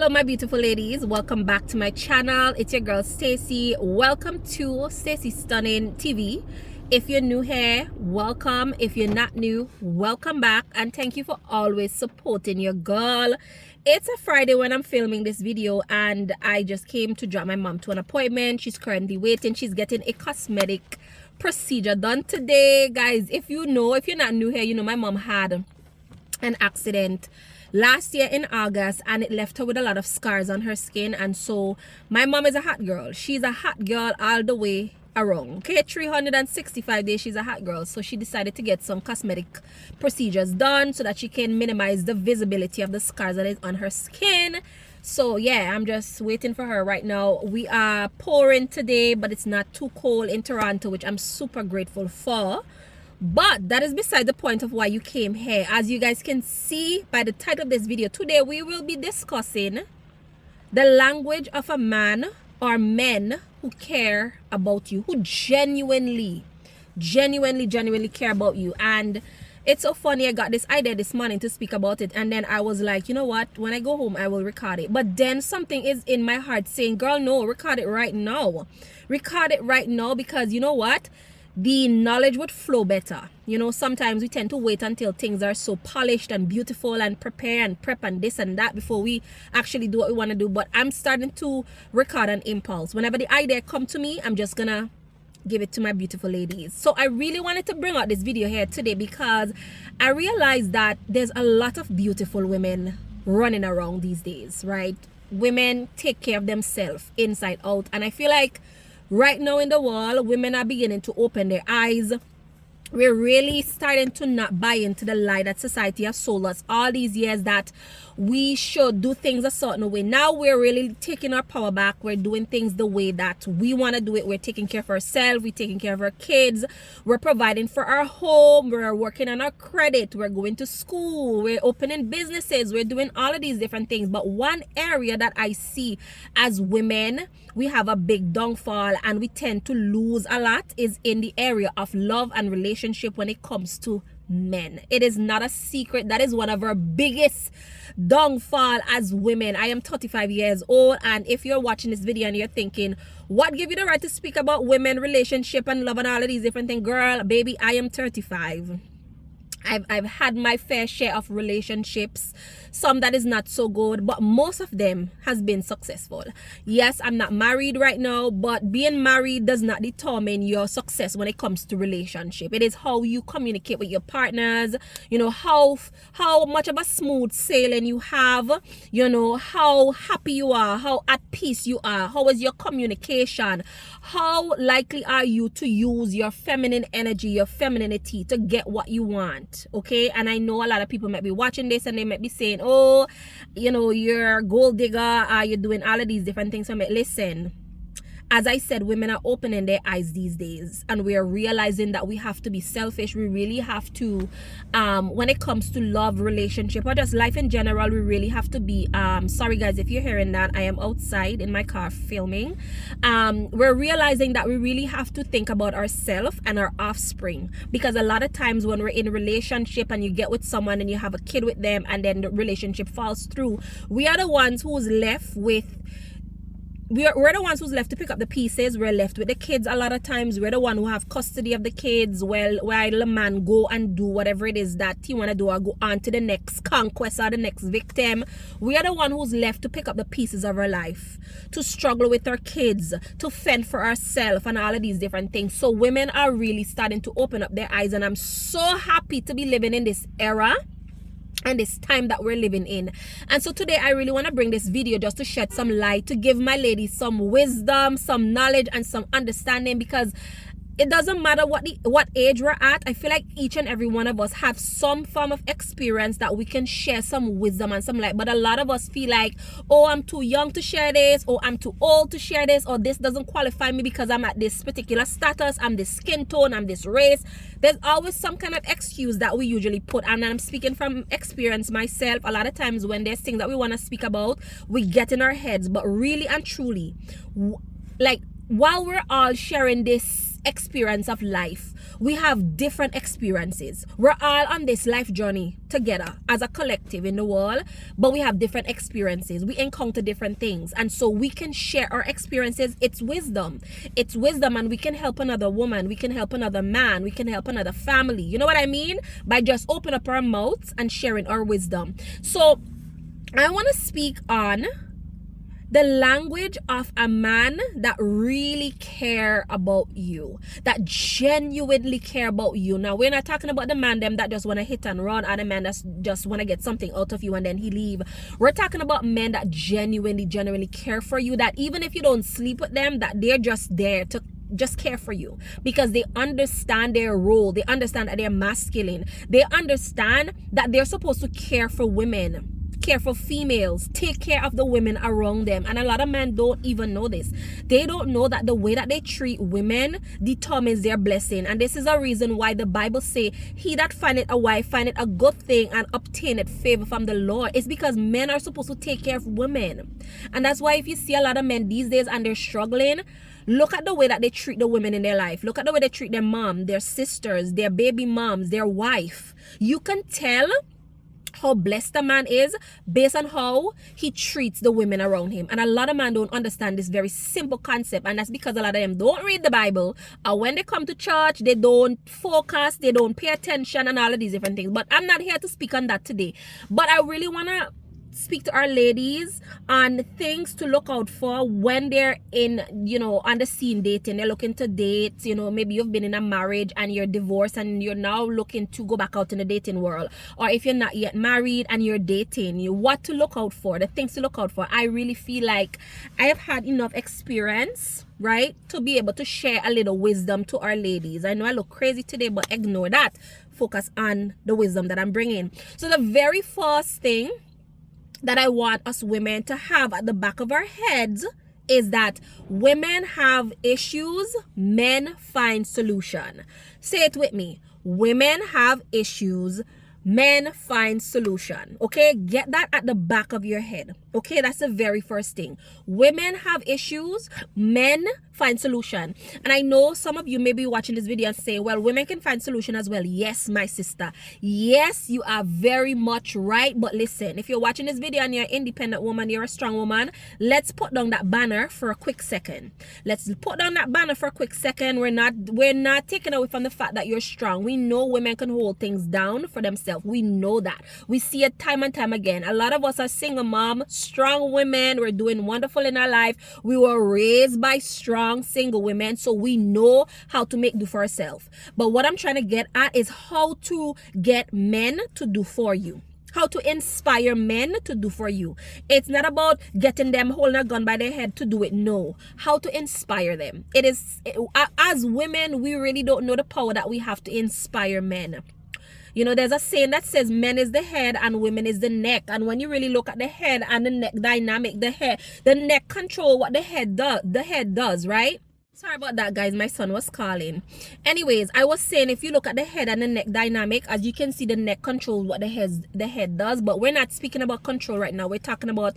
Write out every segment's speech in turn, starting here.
Hello my beautiful ladies, welcome back to my channel. It's your girl Stacy. Welcome to Stacy Stunning TV. If you're new here, welcome. If you're not new, welcome back, and thank you for always supporting your girl. It's a Friday when I'm filming this video, and I just came to drop my mom to an appointment. She's currently waiting. She's getting a cosmetic procedure done today. Guys, if you're not new here, you know my mom had an accident last year in August, and it left her with a lot of scars on her skin. And so my mom is a hot girl. She's a hot girl all the way around, okay? 365 days she's a hot girl. So she decided to get some cosmetic procedures done so that she can minimize the visibility of the scars that is on her skin. So yeah, I'm just waiting for her right now. We are pouring today, but it's not too cold in Toronto, which I'm super grateful for. But that is beside the point of why you came here. As you guys can see by the title of this video, today we will be discussing the language of a man or men who care about you, who genuinely care about you. And it's so funny, I got this idea this morning to speak about it, and then I was like, you know what, when I go home I will record it. But then something is in my heart saying, girl, no, record it right now. Record it right now, because you know what, the knowledge would flow better. You know, sometimes we tend to wait until things are so polished and beautiful and prepare and prep and this and that before we actually do what we want to do. But I'm starting to record an impulse. Whenever the idea come to me, I'm just gonna give it to my beautiful ladies. So I really wanted to bring out this video here today because I realized that there's a lot of beautiful women running around these days, right? Women take care of themselves inside out, and I feel like right now in the world, women are beginning to open their eyes. We're really starting to not buy into the lie that society has sold us all these years, that we should do things a certain way. Now we're really taking our power back. We're doing things the way that we want to do it. We're taking care of ourselves. We're taking care of our kids. We're providing for our home. We're working on our credit. We're going to school. We're opening businesses. We're doing all of these different things. But one area that I see as women, we have a big downfall and we tend to lose a lot is in the area of love and relationship when it comes to men. It is not a secret. That is one of our biggest downfall as women. I am 35 years old, and if you're watching this video and you're thinking, what give you the right to speak about women, relationship and love and all of these different things? Girl, baby, I am 35. I've had my fair share of relationships, some that is not so good, but most of them has been successful. Yes, I'm not married right now, but being married does not determine your success when it comes to relationship. It is how you communicate with your partners, you know, how much of a smooth sailing you have, you know, how happy you are, how at peace you are, how is your communication, how likely are you to use your feminine energy, your femininity to get what you want. Okay, and I know a lot of people might be watching this and they might be saying, oh, you know, you're a gold digger, you're doing all of these different things. So listen, as I said, women are opening their eyes these days, and we are realizing that we have to be selfish. We really have to, when it comes to love, relationship, or just life in general, we really have to be, sorry guys if you're hearing that, I am outside in my car filming. We're realizing that we really have to think about ourselves and our offspring, because a lot of times when we're in a relationship and you get with someone and you have a kid with them and then the relationship falls through, we are the ones who's left with, we're the ones who's left to pick up the pieces. We're left with the kids a lot of times. We're the one who have custody of the kids while the man go and do whatever it is that he want to do, or go on to the next conquest or the next victim. We are the one who's left to pick up the pieces of our life, to struggle with our kids, to fend for ourselves and all of these different things. So women are really starting to open up their eyes, and I'm so happy to be living in this era and this time that we're living in. And so today I really want to bring this video just to shed some light, to give my ladies some wisdom, some knowledge and some understanding, because it doesn't matter what age we're at. I feel like each and every one of us have some form of experience that we can share some wisdom and some light. But a lot of us feel like, oh, I'm too young to share this, or I'm too old to share this, or this doesn't qualify me because I'm at this particular status, I'm this skin tone, I'm this race. There's always some kind of excuse that we usually put, and I'm speaking from experience myself. A lot of times when there's things that we want to speak about, we get in our heads. But really and truly, like, while we're all sharing this experience of life, we have different experiences. We're all on this life journey together as a collective in the world, but we have different experiences. We encounter different things, and so we can share our experiences. It's wisdom, and we can help another woman, we can help another man, we can help another family, you know what I mean, by just opening up our mouths and sharing our wisdom. So I want to speak on the language of a man that really care about you, that genuinely care about you. Now, we're not talking about the man them that just want to hit and run, or the man that just want to get something out of you and then he leave. We're talking about men that genuinely care for you, that even if you don't sleep with them, that they're just there to just care for you, because they understand their role, they understand that they're masculine, they understand that they're supposed to care for women, care for females, take care of the women around them. And a lot of men don't even know this. They don't know that the way that they treat women determines their blessing. And this is a reason why the Bible say, he that findeth a wife findeth a good thing and obtaineth favor from the Lord. It's because men are supposed to take care of women. And that's why if you see a lot of men these days and they're struggling, look at the way that they treat the women in their life. Look at the way they treat their mom, their sisters, their baby moms, their wife. You can tell how blessed a man is based on how he treats the women around him. And a lot of men don't understand this very simple concept, and that's because a lot of them don't read the Bible, or when they come to church they don't focus, they don't pay attention, and all of these different things. But I'm not here to speak on that today, but I really want to speak to our ladies on things to look out for when they're in, on the scene dating. They're looking to date, maybe you've been in a marriage and you're divorced and you're now looking to go back out in the dating world. Or if you're not yet married and you're dating, what to look out for, the things to look out for. I really feel like I have had enough experience, right, to be able to share a little wisdom to our ladies. I know I look crazy today, but ignore that. Focus on the wisdom that I'm bringing. So the very first thing that I want us women to have at the back of our heads is that women have issues, men find solution. Say it with me. Women have issues, men find solution. Okay, get that at the back of your head. Okay, that's the very first thing. Women have issues, men find solution. And I know some of you may be watching this video and say, well, women can find solution as well. Yes, my sister. Yes, you are very much right. But listen, if you're watching this video and you're an independent woman, you're a strong woman, let's put down that banner for a quick second. Let's put down that banner for a quick second. We're not taking away from the fact that you're strong. We know women can hold things down for themselves. We know that. We see it time and time again. A lot of us are single mom, strong women. We're doing wonderful in our life. We were raised by strong single women, so we know how to make do for ourselves. But what I'm trying to get at is how to get men to do for you, how to inspire men to do for you. It's not about getting them holding a gun by their head to do it. No, how to inspire them. As women, we really don't know the power that we have to inspire men. There's a saying that says men is the head and women is the neck. And when you really look at the head and the neck dynamic, the neck control what the head does, right? Sorry about that, guys. My son was calling. Anyways, I was saying, if you look at the head and the neck dynamic, as you can see, the neck controls what the head does. But we're not speaking about control right now. We're talking about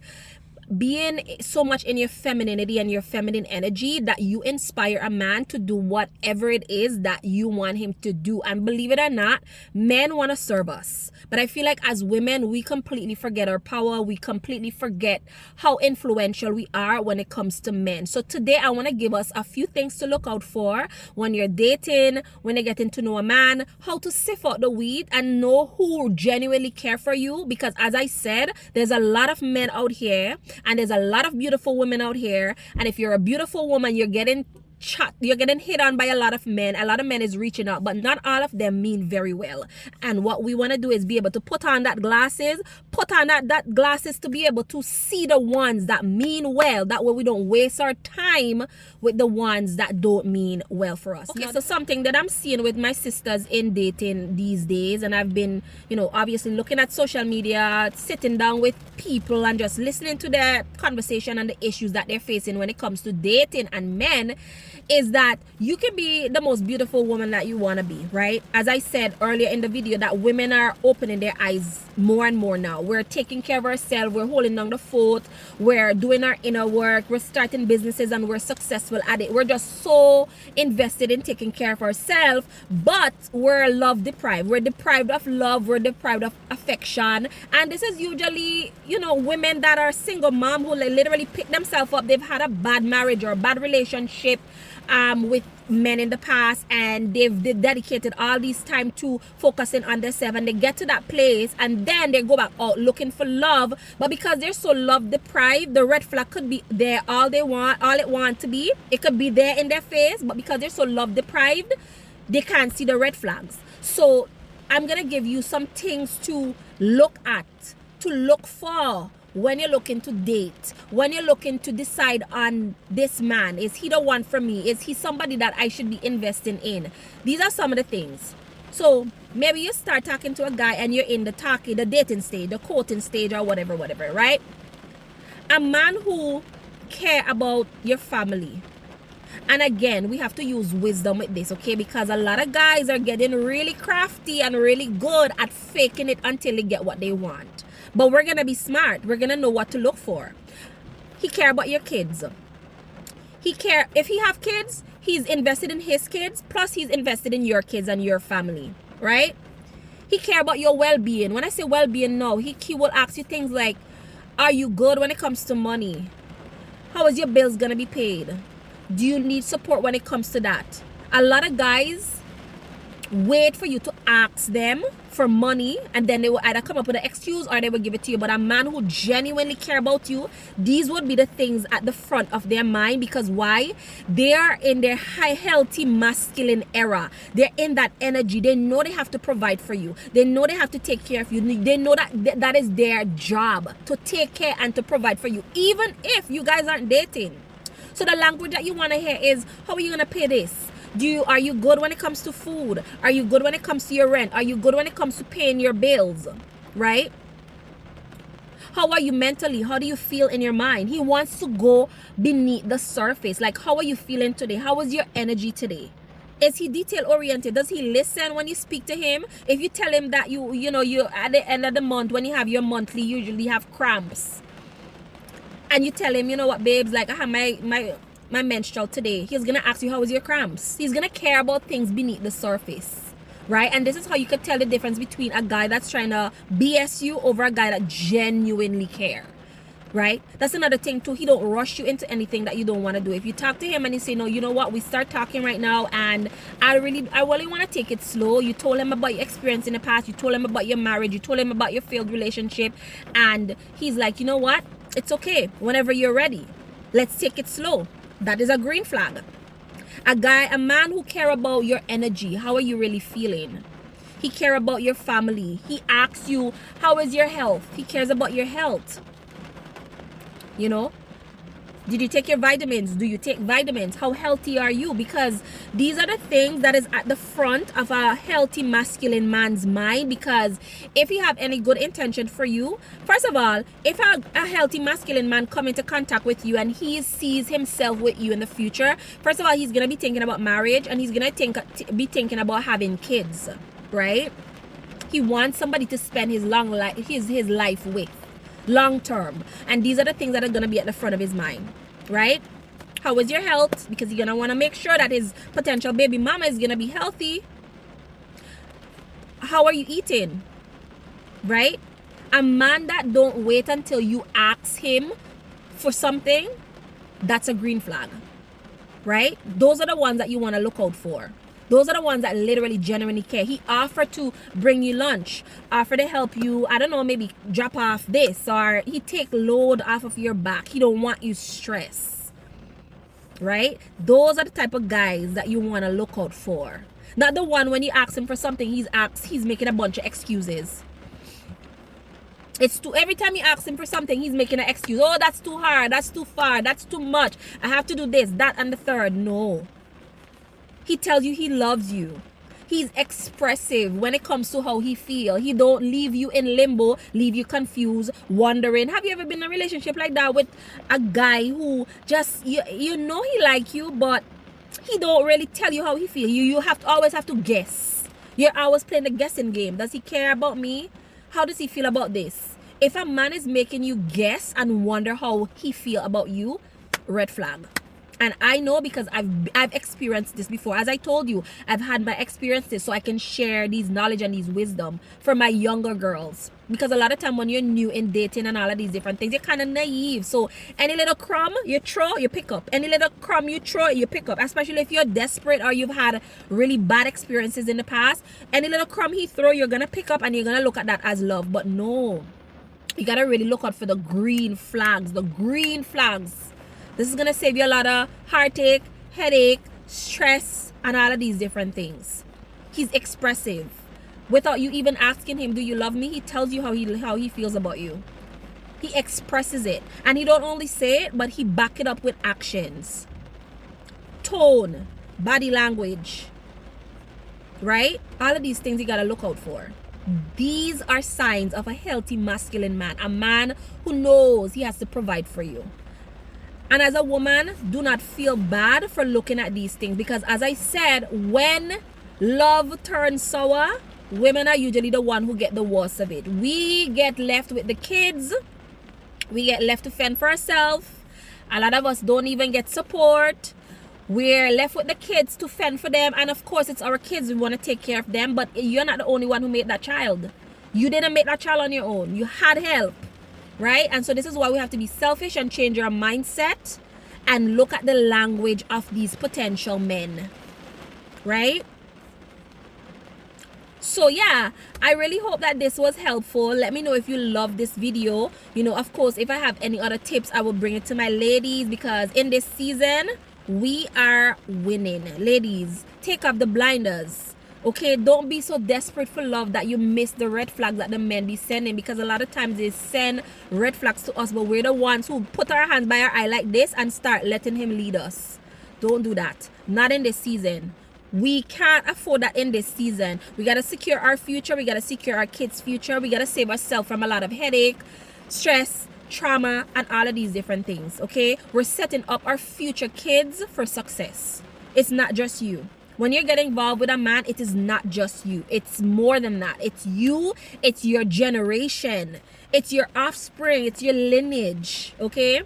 being so much in your femininity and your feminine energy that you inspire a man to do whatever it is that you want him to do. And believe it or not, men want to serve us, but I feel like as women, we completely forget our power. We completely forget how influential we are when it comes to men. So today I want to give us a few things to look out for when you're dating, when you're getting to know a man, how to sift out the weed and know who genuinely care for you. Because as I said, there's a lot of men out here and there's a lot of beautiful women out here, and if you're a beautiful woman, you're getting hit on by a lot of men. A lot of men is reaching out, but not all of them mean very well. And what we want to do is be able to put on that glasses to be able to see the ones that mean well. That way we don't waste our time with the ones that don't mean well for us. Okay, so something that I'm seeing with my sisters in dating these days, and I've been, obviously looking at social media, sitting down with people and just listening to their conversation and the issues that they're facing when it comes to dating and men, is that you can be the most beautiful woman that you want to be, right? As I said earlier in the video, that women are opening their eyes more and more now. We're taking care of ourselves, we're holding down the fort, we're doing our inner work, we're starting businesses and we're successful at it. We're just so invested in taking care of ourselves, but we're love deprived. We're deprived of love, we're deprived of affection. And this is usually, you know, women that are single mom who literally pick themselves up. They've had a bad marriage or a bad relationship with men in the past, and they've dedicated all this time to focusing on themselves, and they get to that place and then they go back out looking for love. But because they're so love deprived, the red flag could be there all it want to be. It could be there in their face, but because they're so love deprived, they can't see the red flags. So I'm gonna give you some things to look at, to look for when you're looking to date, when you're looking to decide on this man. Is he the one for me? Is he somebody that I should be investing in? These are some of the things. So maybe you start talking to a guy and you're in the dating stage, the courting stage, or whatever, right? A man who care about your family. And again, we have to use wisdom with this, okay? Because a lot of guys are getting really crafty and really good at faking it until they get what they want. But we're going to be smart. We're going to know what to look for. He care about your kids. If he have kids, he's invested in his kids. Plus, he's invested in your kids and your family, right? He care about your well-being. When I say well-being now, he will ask you things like, are you good when it comes to money? How is your bills going to be paid? Do you need support when it comes to that? A lot of guys wait for you to ask them for money, and then they will either come up with an excuse or they will give it to you. But a man who genuinely care about you, these would be the things at the front of their mind. Because why? They are in their healthy masculine era. They're in that energy. They know they have to provide for you. They know they have to take care of you. They know that that is their job, to take care and to provide for you, even if you guys aren't dating. So the language that you want to hear is, how are you going to pay this? Are you good when it comes to food? Are you good when it comes to your rent? Are you good when it comes to paying your bills? Right? How are you mentally? How do you feel in your mind? He wants to go beneath the surface. Like, how are you feeling today? How is your energy today? Is he detail oriented? Does he listen when you speak to him? If you tell him that you at the end of the month, when you have your monthly, you usually have cramps, and you tell him, you know what, babes, like, I have my menstrual today, he's gonna ask you, how is your cramps? He's gonna care about things beneath the surface, right? And this is how you could tell the difference between a guy that's trying to BS you over a guy that genuinely care, right? That's another thing too. He don't rush you into anything that you don't want to do. If you talk to him and you say, no, you know what, we start talking right now, and I really want to take it slow. You told him about your experience in the past, you told him about your marriage, you told him about your failed relationship, and he's like, you know what, it's okay, whenever you're ready, let's take it slow. That is a green flag. A man who care about your energy. How are you really feeling? He care about your family. He asks you, how is your health? He cares about your health. You know, did you take your vitamins? Do you take vitamins? How healthy are you? Because these are the things that is at the front of a healthy masculine man's mind. Because if he have any good intention for you, first of all, if a healthy masculine man come into contact with you and he sees himself with you in the future, first of all, he's going to be thinking about marriage, and he's going to be thinking about having kids, right? He wants somebody to spend his his life with. Long term. And these are the things that are going to be at the front of his mind, right? How is your health? Because you're going to want to make sure that his potential baby mama is going to be healthy. How are you eating? Right? A man that don't wait until you ask him for something, that's a green flag, right? Those are the ones that you want to look out for. Those are the ones that literally genuinely care. He offered to bring you lunch, offered to help you, I don't know, maybe drop off this, or he take load off of your back. He don't want you stress, right? Those are the type of guys that you want to look out for. Not the one when you ask him for something, he's making a bunch of excuses. Every time you ask him for something, he's making an excuse. Oh, that's too hard, that's too far, that's too much, I have to do this, that, and the third. No. He tells you he loves you. He's expressive when it comes to how he feels. He don't leave you in limbo, leave you confused, wondering. Have you ever been in a relationship like that with a guy who just, you know he like you, but he don't really tell you how he feel. You have to always have to guess. You're always playing the guessing game. Does he care about me? How does he feel about this? If a man is making you guess and wonder how he feel about you, red flag. And I know because I've experienced this before. As I told you, I've had my experiences, so I can share these knowledge and these wisdom for my younger girls. Because a lot of time when you're new in dating and all of these different things, you're kind of naive. So any little crumb you throw, you pick up. Any little crumb you throw, you pick up. Especially if you're desperate or you've had really bad experiences in the past. Any little crumb he throw, you're going to pick up and you're going to look at that as love. But no, you got to really look out for the green flags. The green flags. This is going to save you a lot of heartache, headache, stress, and all of these different things. He's expressive. Without you even asking him, do you love me? He tells you how he feels about you. He expresses it. And he don't only say it, but he back it up with actions. Tone, body language, right? All of these things you got to look out for. These are signs of a healthy masculine man. A man who knows he has to provide for you. And as a woman, do not feel bad for looking at these things. Because as I said, when love turns sour, women are usually the one who get the worst of it. We get left with the kids. We get left to fend for ourselves. A lot of us don't even get support. We're left with the kids to fend for them. And of course, it's our kids. We want to take care of them. But you're not the only one who made that child. You didn't make that child on your own. You had help. Right? And so this is why we have to be selfish and change our mindset and look at the language of these potential men. Right? So yeah, I really hope that this was helpful. Let me know if you love this video. You know, of course, if I have any other tips, I will bring it to my ladies, because in this season, we are winning. Ladies, take off the blinders. Okay, don't be so desperate for love that you miss the red flags that the men be sending, because a lot of times they send red flags to us, but we're the ones who put our hands by our eye like this and start letting him lead us. Don't do that. Not in this season. We can't afford that in this season. We got to secure our future. We got to secure our kids' future. We got to save ourselves from a lot of headache, stress, trauma, and all of these different things. Okay, we're setting up our future kids for success. It's not just you. When you're getting involved with a man, it is not just you. It's more than that. It's you. It's your generation. It's your offspring. It's your lineage. Okay?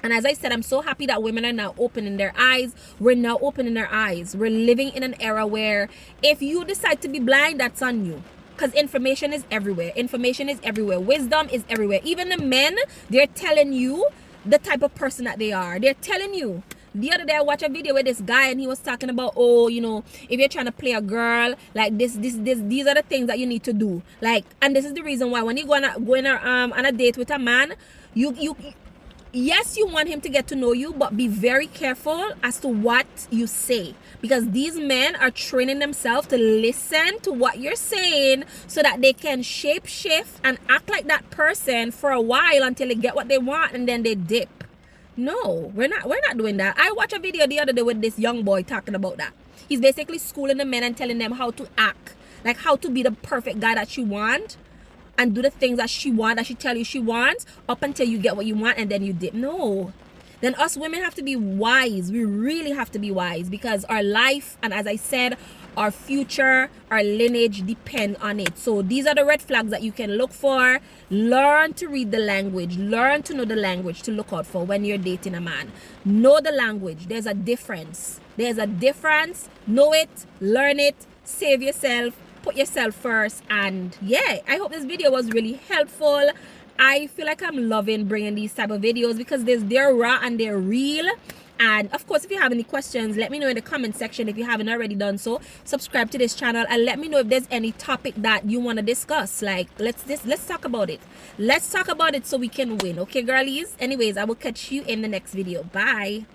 And as I said, I'm so happy that women are now opening their eyes. We're now opening our eyes. We're living in an era where if you decide to be blind, that's on you. Because information is everywhere. Information is everywhere. Wisdom is everywhere. Even the men, they're telling you the type of person that they are. They're telling you. The other day I watched a video with this guy and he was talking about, oh, you know, if you're trying to play a girl, like these are the things that you need to do. Like, and this is the reason why when you go on a date with a man, yes, you want him to get to know you, but be very careful as to what you say, because these men are training themselves to listen to what you're saying so that they can shape shift and act like that person for a while until they get what they want and then they dip. No, we're not doing that. I watched a video the other day with this young boy talking about that. He's basically schooling the men and telling them how to act, like how to be the perfect guy that you want and do the things that she wants, that she tell you she wants, up until you get what you want and then you dip. No. Then us women have to be wise. We really have to be wise, because our life, and as I said, our future, our lineage depend on it. So these are the red flags that you can look for. Learn to read the language. Learn to know the language to look out for when you're dating a man. Know the language. There's a difference. There's a difference. Know it. Learn it. Save yourself. Put yourself first. And yeah, I hope this video was really helpful. I feel like I'm loving bringing these type of videos because they're raw and they're real. And of course, if you have any questions, let me know in the comment section. If you haven't already done so, subscribe to this channel and let me know if there's any topic that you want to discuss. Like, let's talk about it. Let's talk about it so we can win. Okay, girlies? Anyways, I will catch you in the next video. Bye.